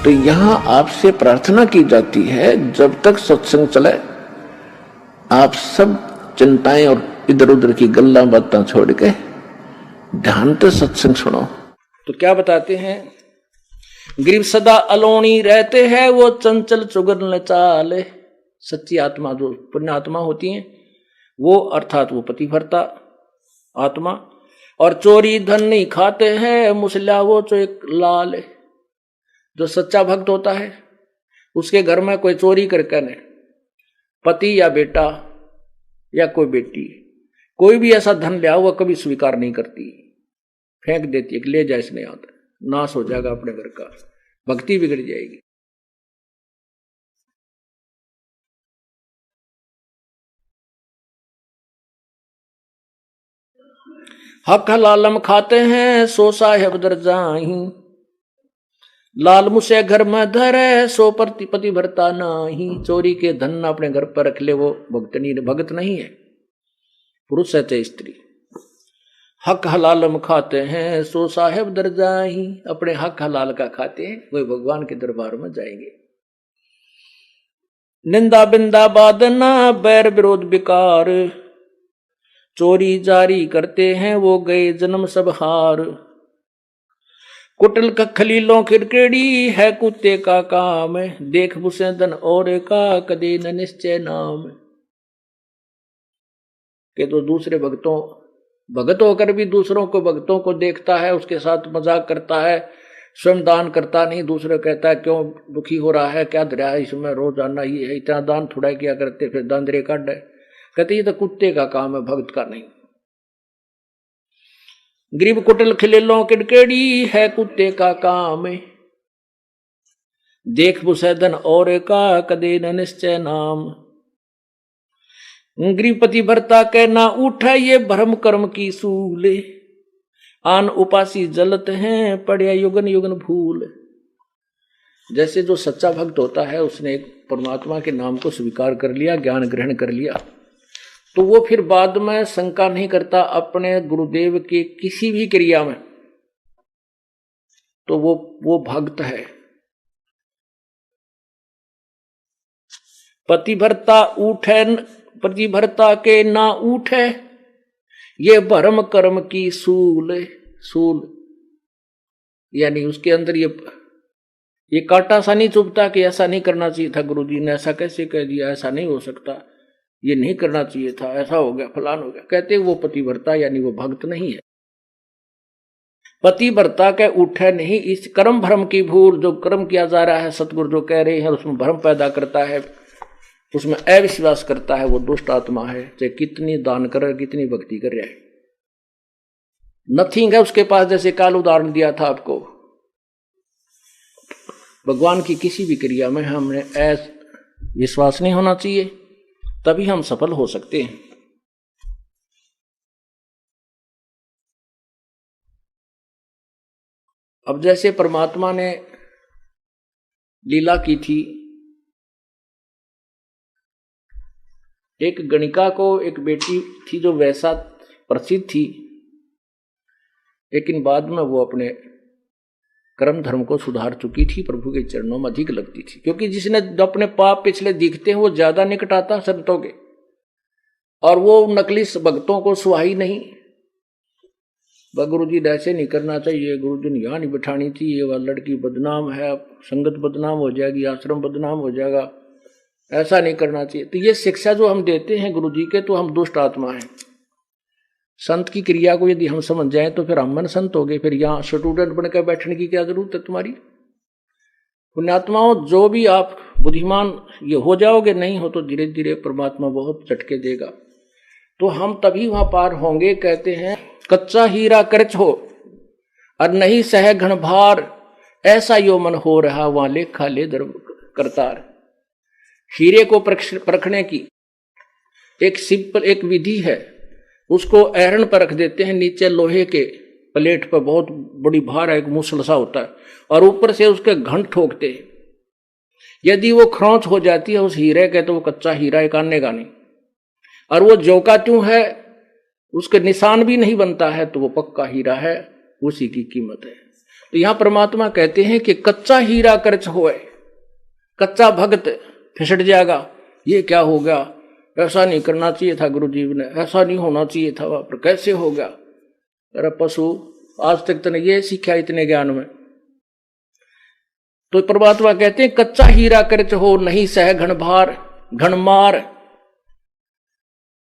तो यहां आपसे प्रार्थना की जाती है, जब तक सत्संग चले आप सब चिंताएं और इधर उधर की गल्ला बातें छोड़ के ध्यान से सत्संग सुनो। तो क्या बताते हैं, गरीब सदा अलोनी रहते हैं, वो चंचल चुगल चाले। सच्ची आत्मा जो पुण्य आत्मा होती हैं वो, अर्थात वो पतिव्रता आत्मा, और चोरी धन नहीं खाते हैं, मुसला वो जो एक लाल है। जो सच्चा भक्त होता है उसके घर में कोई चोरी करके नहीं, पति या बेटा या कोई बेटी कोई भी ऐसा धन लिया हुआ कभी स्वीकार नहीं करती, फेंक देती है कि ले जाए, इसने आता, नाश हो जाएगा अपने घर का, भक्ति बिगड़ जाएगी। हक हलालम खाते हैं, सो साहेब दर जाही, लाल मुसे घर में धरे, सो पति भरता नाही। चोरी के धन अपने घर पर रख ले वो भगत नहीं है, पुरुष है चाहे स्त्री। हक हलालम खाते हैं, सो साहेब दर जाही, अपने हक हलाल का खाते हैं वही भगवान के दरबार में जाएंगे। निंदा बिंदा बादना, बैर विरोध विकार, चोरी जारी करते हैं वो गए जन्म सब हार। कुटल का खलीलों खिड़केड़ी है कुत्ते का काम, देख बुसे धन और का कदे न निश्चय नाम। के तो दूसरे भगत होकर भी दूसरों को भक्तों को देखता है, उसके साथ मजाक करता है, स्वयं दान करता नहीं, दूसरे कहता है क्यों दुखी हो रहा है, क्या दरिया है इसमें, रोजाना ये है, इतना दान थोड़ा किया करते, फिर दान दरे काट है। कहते ये तो कुत्ते का काम है, भक्त का नहीं। गरीब कुटिल खिलेलों किड़केड़ी है कुत्ते का काम, देख बुसैदन और का कदे न निश्चय नाम। गृहपति भरता के ना उठा ये भ्रम कर्म की सूले, आन उपासी जलत हैं पड़े युगन युगन भूल। जैसे जो सच्चा भक्त होता है उसने एक परमात्मा के नाम को स्वीकार कर लिया, ज्ञान ग्रहण कर लिया, तो वो फिर बाद में शंका नहीं करता अपने गुरुदेव के किसी भी क्रिया में, तो वो भक्त है। पतिव्रता के ना उठे ये भरम कर्म की सूल यानी उसके अंदर ये कांटा सा नहीं चुभता कि ऐसा नहीं करना चाहिए था, गुरुजी ने ऐसा कैसे कह दिया, ऐसा नहीं हो सकता, ये नहीं करना चाहिए था, ऐसा हो गया, फलान हो गया। कहते वो पतिव्रता यानी वो भक्त नहीं है। पतिव्रता के उठे नहीं इस कर्म भ्रम की भूल, जो कर्म किया जा रहा है सतगुरु जो कह रहे हैं उसमें भ्रम पैदा करता है, उसमें अविश्वास करता है, वो दुष्ट आत्मा है, चाहे कितनी दान कर कितनी भक्ति कर रहा है, नथिंग है उसके पास। जैसे काल उदाहरण दिया था आपको, भगवान की किसी भी क्रिया में हमें विश्वास नहीं होना चाहिए, तभी हम सफल हो सकते हैं। अब जैसे परमात्मा ने लीला की थी, एक गणिका को एक बेटी थी जो वैसा प्रसिद्ध थी, लेकिन बाद में वो अपने कर्म धर्म को सुधार चुकी थी, प्रभु के चरणों में अधिक लगती थी, क्योंकि जिसने अपने पाप पिछले दिखते हैं वो ज्यादा निकट आता संतों के, और वो नकली भक्तों को सुहाई नहीं। गुरु जी ऐसे नहीं करना चाहिए, गुरु जी ने यहाँ नहीं बिठानी थी, ये वह लड़की बदनाम है, संगत बदनाम हो जाएगी, आश्रम बदनाम हो जाएगा, ऐसा नहीं करना चाहिए। तो ये शिक्षा जो हम देते हैं गुरु जी के, तो हम दुष्ट आत्मा हैं। संत की क्रिया को यदि हम समझ जाएं तो फिर हम मन संत हो गए, फिर यहाँ स्टूडेंट बनकर बैठने की क्या जरूरत है तुम्हारी। पुण्यात्माओं, जो भी आप बुद्धिमान ये हो जाओगे, नहीं हो तो धीरे धीरे परमात्मा बहुत झटके देगा, तो हम तभी वहां पार होंगे। कहते हैं कच्चा हीरा करच हो और नहीं सह घन भार, ऐसा यो मन हो रहा वहां लेखा ले दर करतार। हीरे को परखने की एक सिंपल एक विधि है, उसको ऐरन पर रख देते हैं, नीचे लोहे के प्लेट पर बहुत बड़ी भार है, एक मूसल सा होता है, और ऊपर से उसके घंट ठोकते हैं। यदि वो खरोंच हो जाती है उस हीरे के, तो वो कच्चा हीरा एक आनेगा नहीं, और वो जो का त्यों है उसके निशान भी नहीं बनता है, तो वो पक्का हीरा है, उसी की कीमत है। तो यहां परमात्मा कहते हैं कि कच्चा हीरा कर्च होए, कच्चा भक्त फिसट जाएगा। ये क्या हो गया, ऐसा नहीं करना चाहिए था गुरु जी ने, ऐसा नहीं होना चाहिए था, वहां पर कैसे हो गया। अरे पशु, आज तक तूने ये सीखा इतने ज्ञान में। तो परमात्मा कहते हैं कच्चा हीरा कर्च हो, नहीं सह घन भार घन मार,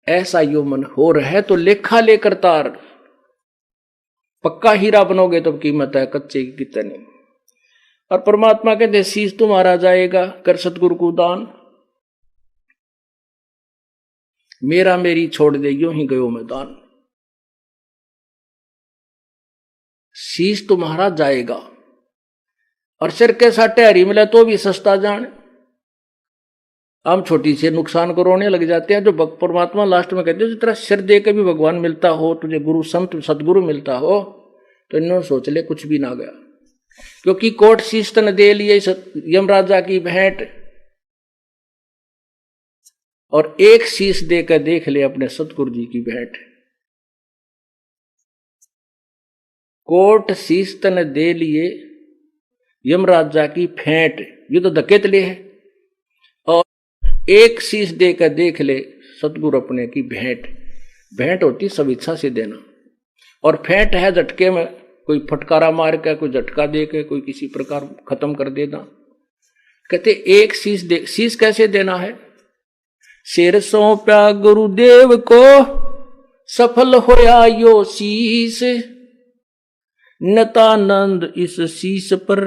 ऐसा यो मन हो रहे तो लेखा लेकर तार। पक्का हीरा बनोगे तो कीमत है, कच्चे की कितनी। और परमात्मा कहते शीश तुम्हारा जाएगा, कर सतगुरु को दान, मेरा मेरी छोड़ दे यूं ही गयो मैदान। शीश तुम्हारा जाएगा और सिर के साटे हरी मिले तो भी सस्ता जान। हम छोटी से नुकसान को रोने लग जाते हैं। जो परमात्मा लास्ट में कहते हैं जिस तरह सिर दे के भी भगवान मिलता हो, तुझे गुरु संत सदगुरु मिलता हो, तो इन्होंने सोच ले कुछ भी ना गया। क्योंकि कोट शीश तन दे लिए यमराजा की भेंट, और एक शीश देकर देख ले अपने सतगुरु जी की भेंट। कोट शीश तन दे लिए यमराजा की भेंट, ये तो धकेत ले है। और एक शीश देकर देख ले सतगुरु अपने की भेंट। भेंट होती सब इच्छा से देना, और फेंट है झटके में, कोई फटकारा मार के, कोई झटका दे के, कोई किसी प्रकार खत्म कर देना। कहते एक शीश दे, शीश कैसे देना है। सिर सौंप्या गुरुदेव को, सफल होया यो शीश, नतानंद इस शीश पर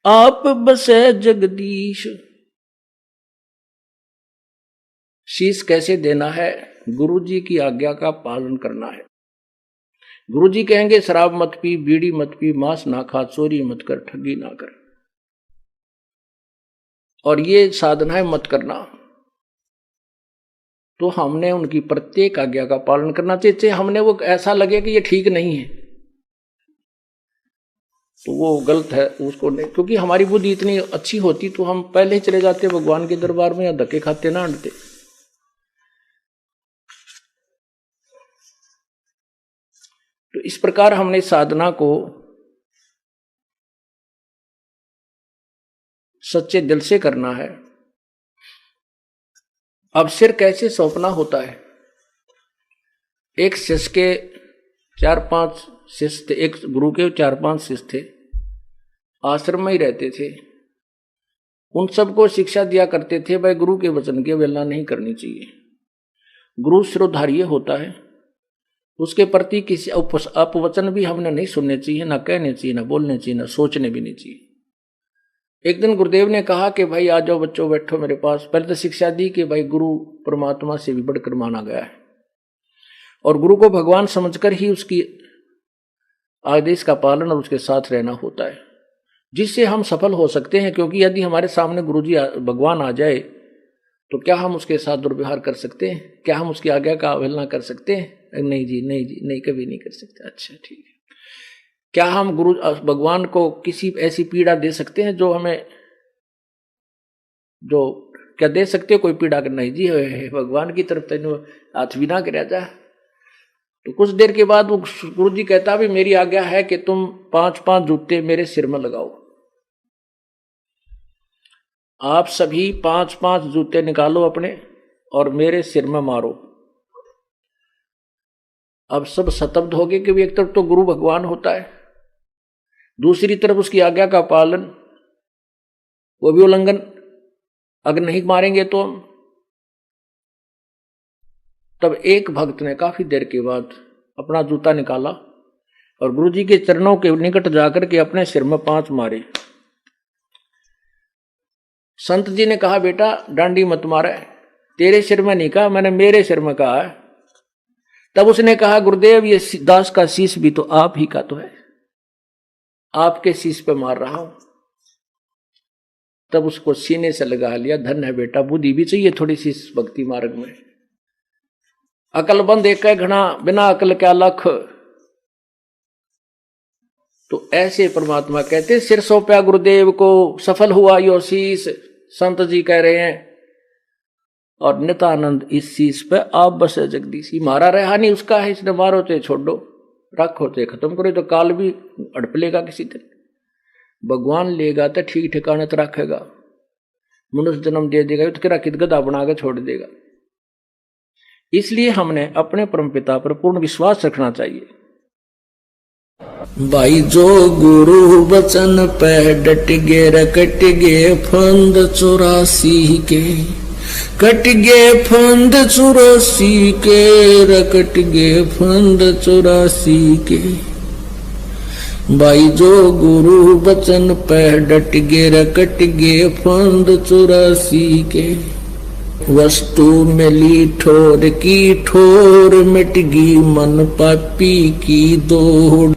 आप बसे जगदीश। शीश कैसे देना है, गुरु जी की आज्ञा का पालन करना है। गुरु जी कहेंगे शराब मत पी, बीड़ी मत पी, मांस ना खा, चोरी मत कर, ठगी ना कर, और ये साधनाएं मत करना। तो हमने उनकी प्रत्येक आज्ञा का पालन करना चाहिए। हमने वो ऐसा लगे कि ये ठीक नहीं है तो वो गलत है, उसको नहीं। क्योंकि हमारी बुद्धि इतनी अच्छी होती तो हम पहले ही चले जाते भगवान के दरबार में, या धक्के खाते ना अंडते। तो इस प्रकार हमने साधना को सच्चे दिल से करना है। अब सिर कैसे सौंपना होता है। एक शिष्य के 4-5 शिष्य थे, एक गुरु के 4-5 शिष्य थे, आश्रम में ही रहते थे। उन सबको शिक्षा दिया करते थे भाई गुरु के वचन की अवहेलना नहीं करनी चाहिए। गुरु शिरोधार्य होता है, उसके प्रति किसी अपवचन भी हमने नहीं सुनने चाहिए, ना कहने चाहिए, ना बोलने चाहिए, ना सोचने भी नहीं चाहिए। एक दिन गुरुदेव ने कहा कि भाई आ जाओ बच्चों, बैठो मेरे पास। पहले तो शिक्षा दी कि भाई गुरु परमात्मा से भी बढ़कर माना गया है, और गुरु को भगवान समझकर ही उसकी आदेश का पालन और उसके साथ रहना होता है, जिससे हम सफल हो सकते हैं। क्योंकि यदि हमारे सामने गुरु जी भगवान आ जाए तो क्या हम उसके साथ दुर्व्यवहार कर सकते हैं? क्या हम उसकी आज्ञा का अवहेलना कर सकते हैं? नहीं जी, नहीं जी, नहीं, कभी नहीं कर सकते। अच्छा ठीक है। क्या हम गुरु भगवान को किसी ऐसी पीड़ा दे सकते हैं जो हमें, जो क्या दे सकते हो कोई पीड़ा? नहीं जी, भगवान की तरफ तेन हाथ भी ना कर जा। तो कुछ देर के बाद वो गुरु जी कहता भी मेरी आज्ञा है कि तुम 5-5 जूते मेरे सिर में लगाओ। आप सभी 5-5 जूते निकालो अपने और मेरे सिर में मारो। अब सब स्तब्ध हो गए कि एक तरफ तो गुरु भगवान होता है, दूसरी तरफ उसकी आज्ञा का पालन, वो भी उल्लंघन। अगर नहीं मारेंगे तो तब एक भक्त ने काफी देर के बाद अपना जूता निकाला और गुरु जी के चरणों के निकट जाकर के अपने सिर में 5 मारे। संत जी ने कहा बेटा डांडी मत मारे, तेरे सिर में नहीं कहा, मैंने मेरे सिर में कहा है। तब उसने कहा गुरुदेव ये दास का शीश भी तो आप ही का तो है, आपके शीश पे मार रहा हूं। तब उसको सीने से लगा लिया। धन है बेटा, बुद्धि भी चाहिए थोड़ी सी इस भक्ति मार्ग में। अकलबंद एक घना, बिना अकल क्या लख। तो ऐसे परमात्मा कहते सिर सौंपया गुरुदेव को, सफल हुआ यो शीश। संत जी कह रहे हैं और नितानंद इस शीश पे आप बसे जगदीश। मारा रहा नहीं उसका है, इसने मारो चाहे छोड़ दो, रखो तो खत्म करो, तो काल भी हड़प लेगा किसी दिन। भगवान लेगा तो ठीक ठिकाने तो रखेगा, मनुष्य जन्म दे देगा तो तेरा कित गधा बना के छोड़ देगा। इसलिए हमने अपने परमपिता पर पूर्ण विश्वास रखना चाहिए। भाई जो गुरु वचन पे डट गे रकट गे फंद 84 के, कट गे फंद 84 के, रकट गे फंद 84 के। भाई जो गुरु वचन पे डट गे रकट गे फंद 84 के। वस्तु मिली ठोर की ठोर, मिट गई मन पापी की दौड़